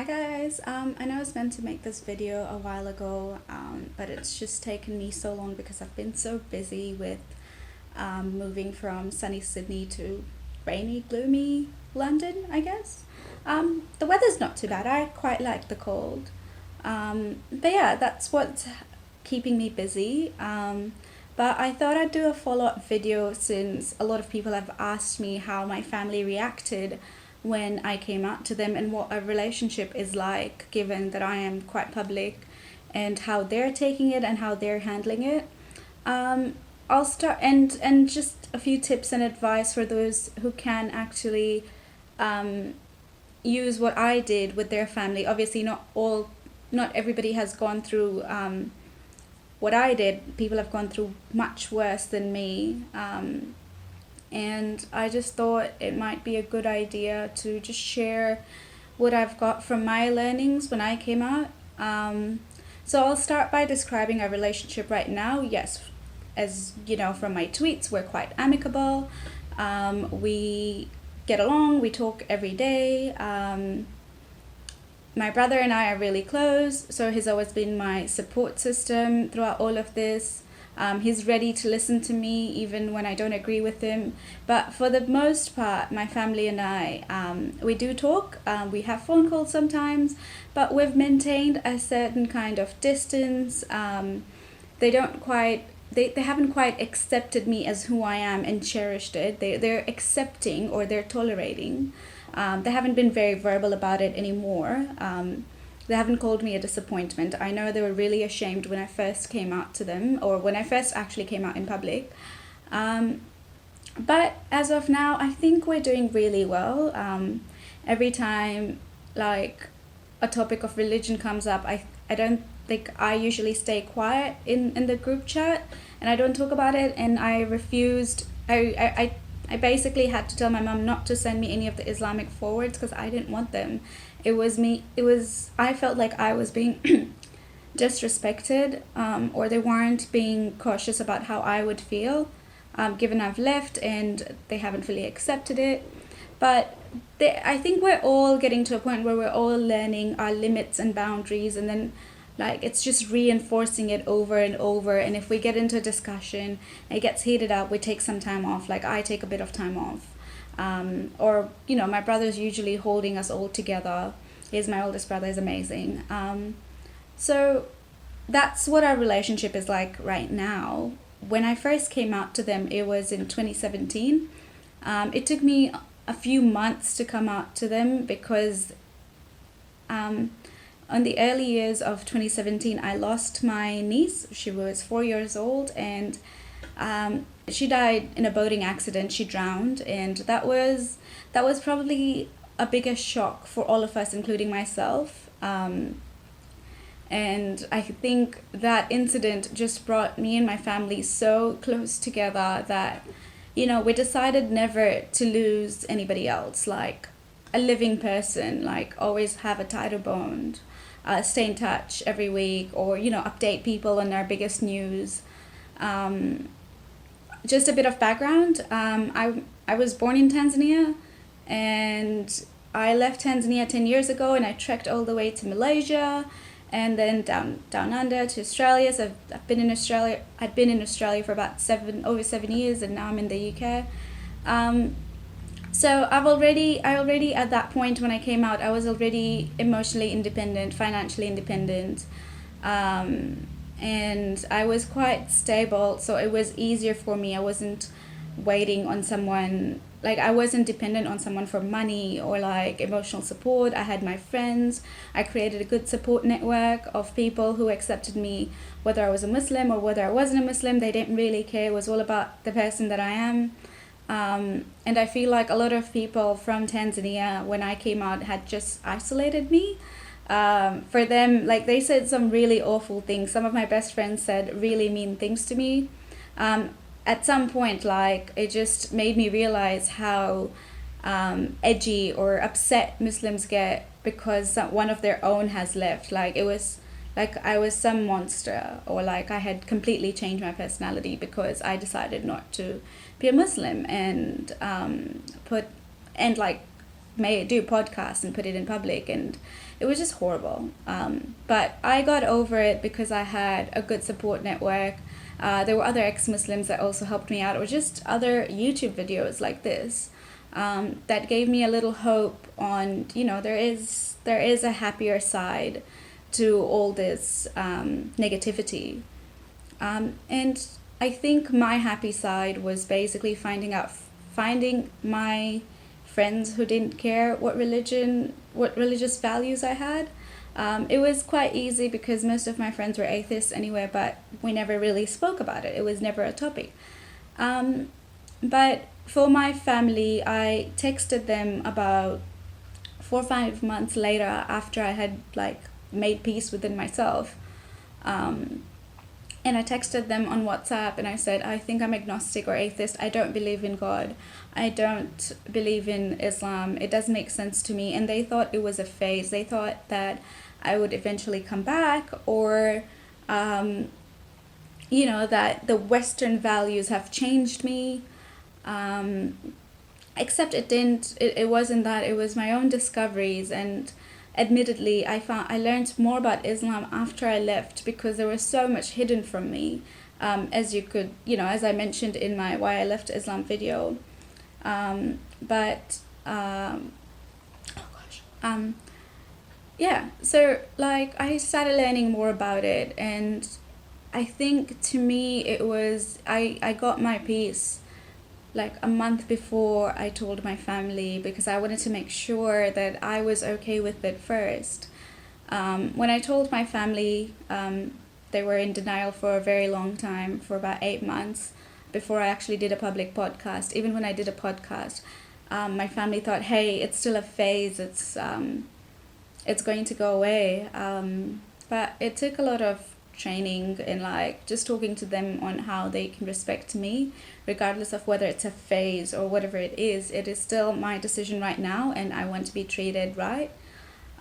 guys, I know I was meant to make this video a while ago, but it's just taken me so long because I've been so busy with moving from sunny Sydney to rainy, gloomy London, I guess. The weather's not too bad, I quite like the cold. But yeah, that's what's keeping me busy. But I thought I'd do a follow-up video since a lot of people have asked me how my family reacted when I came out to them and what a relationship is like, given that I am quite public, and how they're taking it and how they're handling it. I'll start and just a few tips and advice for those who can actually use what I did with their family. Obviously, not everybody has gone through what I did. People have gone through much worse than me. And I just thought it might be a good idea to just share what I've got from my learnings when I came out. So I'll start by describing our relationship right now. Yes, as you know from my tweets, we're quite amicable. We get along, we talk every day. My brother and I are really close, so he's always been my support system throughout all of this. He's ready to listen to me even when I don't agree with him. But for the most part, my family and I, we do talk. We have phone calls sometimes, but we've maintained a certain kind of distance. They haven't quite accepted me as who I am and cherished it. They're accepting, or they're tolerating. They haven't been very verbal about it anymore. They haven't called me a disappointment. I know they were really ashamed when I first came out to them, or when I first actually came out in public. But as of now, I think we're doing really well. Every time like a topic of religion comes up, I don't think I usually stay quiet in the group chat, and I don't talk about it, and I refused. I basically had to tell my mom not to send me any of the Islamic forwards because I didn't want them. I felt like I was being disrespected, or they weren't being cautious about how I would feel, given I've left and they haven't fully accepted it. But I think we're all getting to a point where we're all learning our limits and boundaries, and then it's just reinforcing it over and over. And if we get into a discussion, it gets heated up, we take some time off. Like I take a bit of time off. Or my brother's usually holding us all together. He's my oldest brother, is amazing. So that's what our relationship is like right now. When I first came out to them, it was in 2017. It took me a few months to come out to them because on the early years of 2017, I lost my niece. She was 4 years old, and she died in a boating accident. She drowned, and that was probably a bigger shock for all of us, including myself. And I think that incident just brought me and my family so close together that, we decided never to lose anybody else, like a living person, like always have a tighter bond, stay in touch every week, or, update people on our biggest news. Just a bit of background. I was born in Tanzania, and I left Tanzania 10 years ago, and I trekked all the way to Malaysia, and then down under to Australia. So I've been in Australia. I'd been in Australia for about over 7 years, and now I'm in the UK. So I already at that point when I came out, I was already emotionally independent, financially independent. And I was quite stable, so it was easier for me. I wasn't waiting on someone, I wasn't dependent on someone for money or emotional support. I had my friends. I created a good support network of people who accepted me, whether I was a Muslim or whether I wasn't a Muslim. They didn't really care. It was all about the person that I am. And I feel like a lot of people from Tanzania, when I came out, had just isolated me. For them, they said some really awful things. Some of my best friends said really mean things to me. At some point, it just made me realize how edgy or upset Muslims get because one of their own has left. It was I was some monster, or I had completely changed my personality because I decided not to be a Muslim and do podcasts and put it in public, and it was just horrible. But I got over it because I had a good support network. There were other ex-Muslims that also helped me out, or just other YouTube videos like this that gave me a little hope on, there is a happier side to all this negativity. And I think my happy side was basically finding my friends who didn't care what religious values I had. It was quite easy because most of my friends were atheists anyway, but we never really spoke about it. It was never a topic. But for my family, I texted them about 4 or 5 months later after I had made peace within myself. And I texted them on WhatsApp and I said, I think I'm agnostic or atheist. I don't believe in God. I don't believe in Islam. It doesn't make sense to me. And they thought it was a phase. They thought that I would eventually come back, or, that the Western values have changed me. Except it didn't. It wasn't that. It was my own discoveries, and admittedly, I learned more about Islam after I left because there was so much hidden from me, as I mentioned in my Why I Left Islam video. So I started learning more about it, and I think to me it was, I got my peace a month before I told my family, because I wanted to make sure that I was okay with it first. When I told my family, they were in denial for a very long time, for about 8 months, before I actually did a public podcast. Even when I did a podcast, my family thought, hey, it's still a phase, it's going to go away. But it took a lot of training and just talking to them on how they can respect me, regardless of whether it's a phase or whatever it is still my decision right now, and I want to be treated right.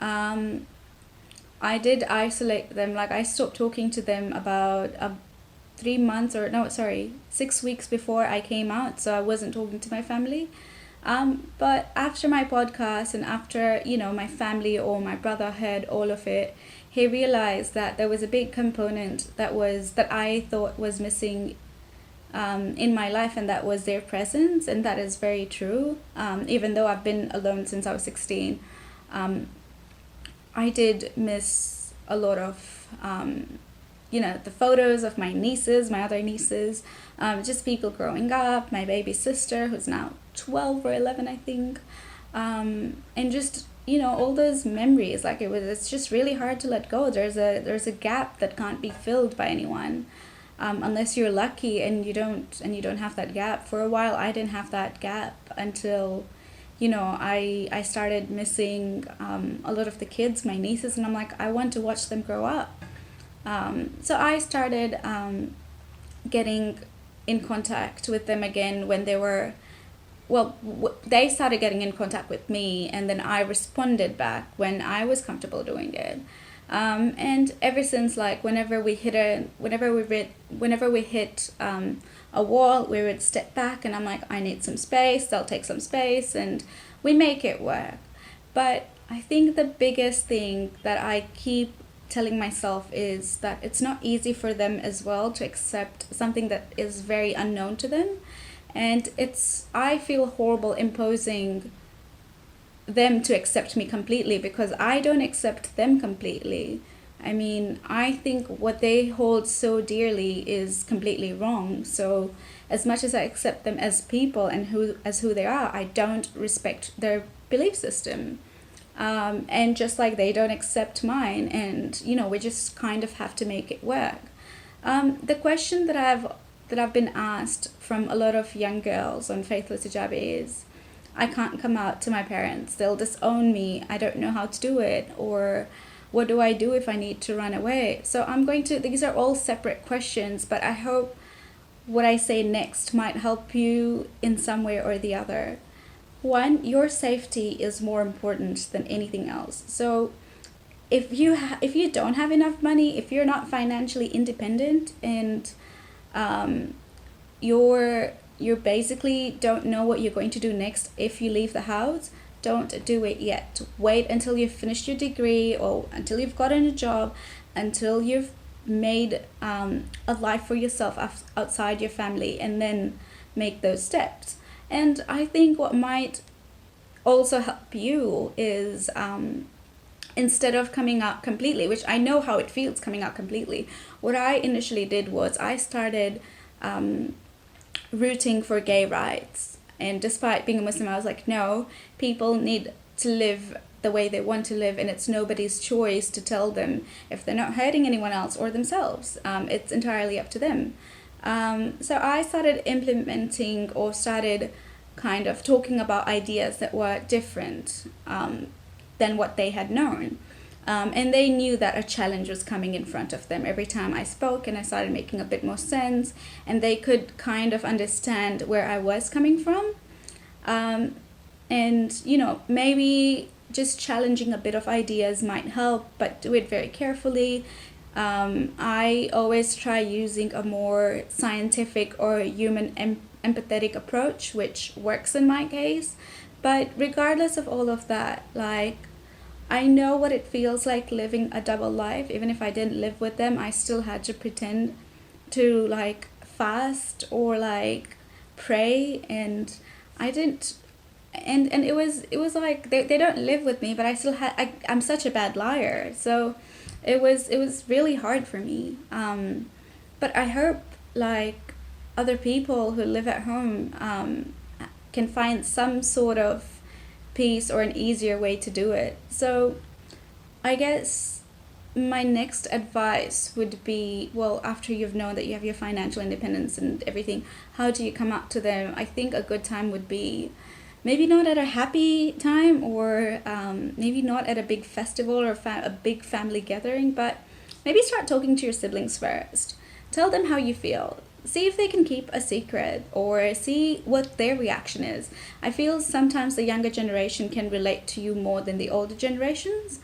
I did isolate them. I stopped talking to them about 6 weeks before I came out, so I wasn't talking to my family. But after my podcast and after, my family or my brother heard all of it, he realized that there was a big component that I thought was missing in my life, and that was their presence, and that is very true. Even though I've been alone since I was 16, I did miss a lot of, the photos of my nieces, my other nieces, just people growing up, my baby sister who's now 12 or 11, I think, and just all those memories. It's just really hard to let go. There's a gap that can't be filled by anyone, unless you're lucky and you don't have that gap. For a while I didn't have that gap until I started missing a lot of the kids, my nieces, and I'm I want to watch them grow up. So I started getting in contact with them again when they were, they started getting in contact with me, and then I responded back when I was comfortable doing it. And ever since, whenever we hit a wall, we would step back, and I'm I need some space. They'll take some space, and we make it work. But I think the biggest thing that I keep telling myself is that it's not easy for them as well to accept something that is very unknown to them. And I feel horrible imposing them to accept me completely, because I don't accept them completely. I think what they hold so dearly is completely wrong. So as much as I accept them as people and who they are, I don't respect their belief system. And just like they don't accept mine, and we just kind of have to make it work. The question that I've been asked from a lot of young girls on Faithless Hijabi is, I can't come out to my parents, they'll disown me, I don't know how to do it, or what do I do if I need to run away? So these are all separate questions, but I hope what I say next might help you in some way or the other. One, your safety is more important than anything else. So if you don't have enough money, if you're not financially independent, and you basically don't know what you're going to do next if you leave the house, don't do it yet. Wait until you've finished your degree, or until you've gotten a job, until you've made a life for yourself outside your family, and then make those steps. And I think what might also help you is, instead of coming out completely, which I know how it feels coming out completely, what I initially did was I started rooting for gay rights. And despite being a Muslim, I was like, no, people need to live the way they want to live, and it's nobody's choice to tell them if they're not hurting anyone else or themselves. It's entirely up to them. So I started implementing, or started kind of talking about ideas that were different than what they had known. And they knew that a challenge was coming in front of them every time I spoke, and I started making a bit more sense, and they could kind of understand where I was coming from. And, maybe just challenging a bit of ideas might help, but do it very carefully. I always try using a more scientific or human empathetic approach, which works in my case. But regardless of all of that, like, I know what it feels like living a double life. Even if I didn't live with them, I still had to pretend to like fast or like pray, and I didn't. And it was like they don't live with me, but I still I'm such a bad liar. So it was really hard for me. But I hope like other people who live at home can find some sort of peace or an easier way to do it. So I guess my next advice would be, well, after you've known that you have your financial independence and everything, how do you come out to them? I think a good time would be maybe not at a happy time, or maybe not at a big festival or a big family gathering, but maybe start talking to your siblings first. Tell them how you feel. See if they can keep a secret, or see what their reaction is. I feel sometimes the younger generation can relate to you more than the older generations.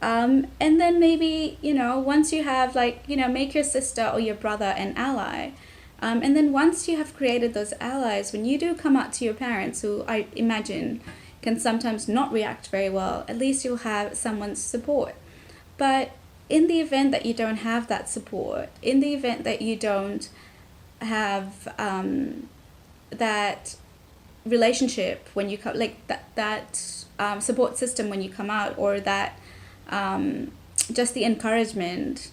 And then maybe, once you have make your sister or your brother an ally. And then once you have created those allies, when you do come out to your parents, who I imagine can sometimes not react very well, at least you'll have someone's support. But in the event that you don't have that support, in the event that you don't have that relationship when you come, like that support system when you come out, or that just the encouragement,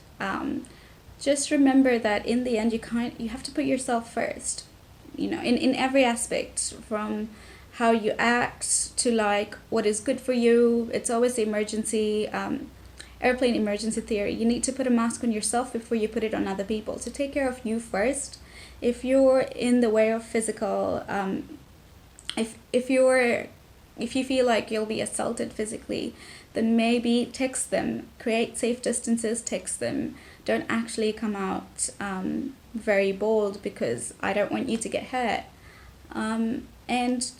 just remember that in the end you have to put yourself first, in every aspect, from how you act to like what is good for you. It's always the airplane emergency theory. You need to put a mask on yourself before you put it on other people. So take care of you first. If you're in the way of physical, if you feel like you'll be assaulted physically, then maybe text them, create safe distances, text them. Don't actually come out very bold, because I don't want you to get hurt. And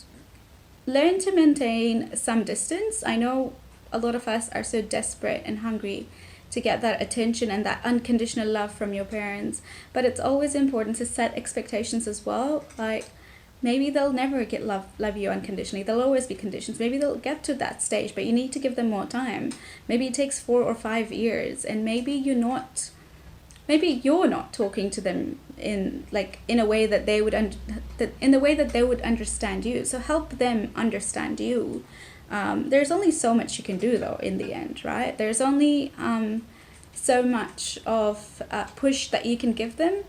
learn to maintain some distance. I know a lot of us are so desperate and hungry to get that attention and that unconditional love from your parents, but it's always important to set expectations as well. Like, maybe they'll never love you unconditionally. There'll always be conditions. Maybe they'll get to that stage, but you need to give them more time. Maybe it takes 4 or 5 years, and maybe you're not talking to them in a way that they would understand you. So help them understand you. There's only so much you can do, though, in the end, right? There's only so much of push that you can give them.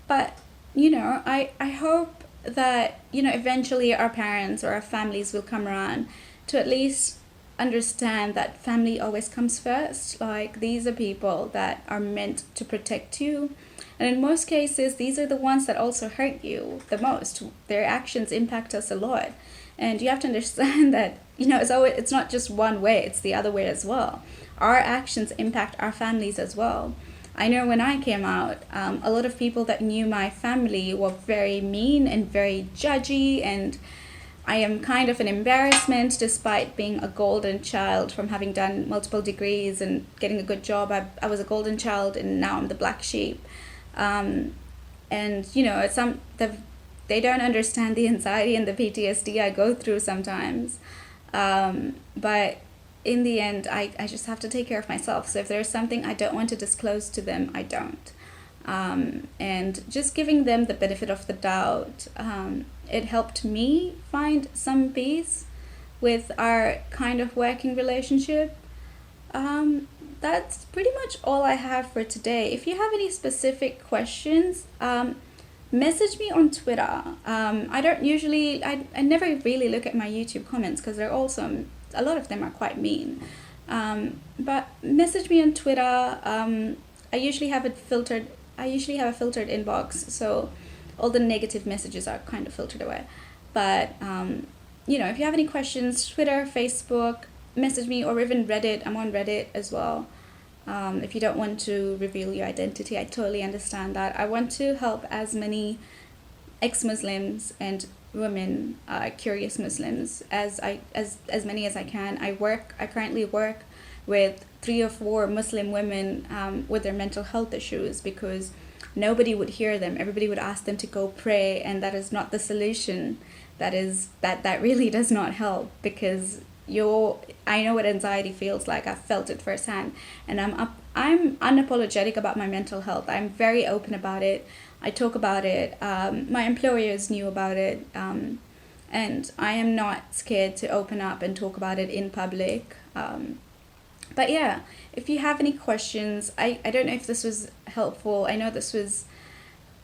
But, I hope that, eventually our parents or our families will come around to at least understand that family always comes first. Like, these are people that are meant to protect you. And in most cases, these are the ones that also hurt you the most. Their actions impact us a lot. And you have to understand that, it's not just one way, it's the other way as well. Our actions impact our families as well. I know when I came out, a lot of people that knew my family were very mean and very judgy, and I am kind of an embarrassment despite being a golden child from having done multiple degrees and getting a good job. I was a golden child, and now I'm the black sheep. They don't understand the anxiety and the PTSD I go through sometimes. But in the end, I just have to take care of myself. So if there's something I don't want to disclose to them, I don't. And just giving them the benefit of the doubt, it helped me find some peace with our kind of working relationship. That's pretty much all I have for today. If you have any specific questions, message me on Twitter. I don't usually, I never really look at my YouTube comments because they're also, a lot of them are quite mean. But message me on Twitter. I usually have it filtered. I usually have a filtered inbox, so all the negative messages are kind of filtered away. But if you have any questions, Twitter, Facebook, message me, or even Reddit. I'm on Reddit as well. If you don't want to reveal your identity, I totally understand that. I want to help as many ex-Muslims and women, curious Muslims, as many as I can. I currently work with 3 or 4 Muslim women with their mental health issues because nobody would hear them. Everybody would ask them to go pray, and that is not the solution. That really does not help, because I know what anxiety feels like. I've felt it firsthand, and I'm unapologetic about my mental health. I'm very open about it. I talk about it. My employers knew about it, and I am not scared to open up and talk about it in public. But yeah, if you have any questions, I don't know if this was helpful. I know this was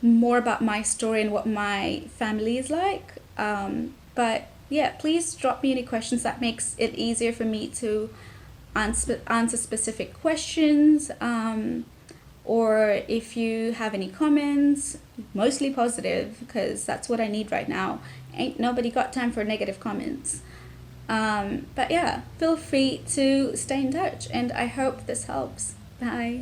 more about my story and what my family is like. But yeah, please drop me any questions. That makes it easier for me to answer specific questions. Or if you have any comments, mostly positive, because that's what I need right now. Ain't nobody got time for negative comments. But yeah, feel free to stay in touch, and I hope this helps. Bye.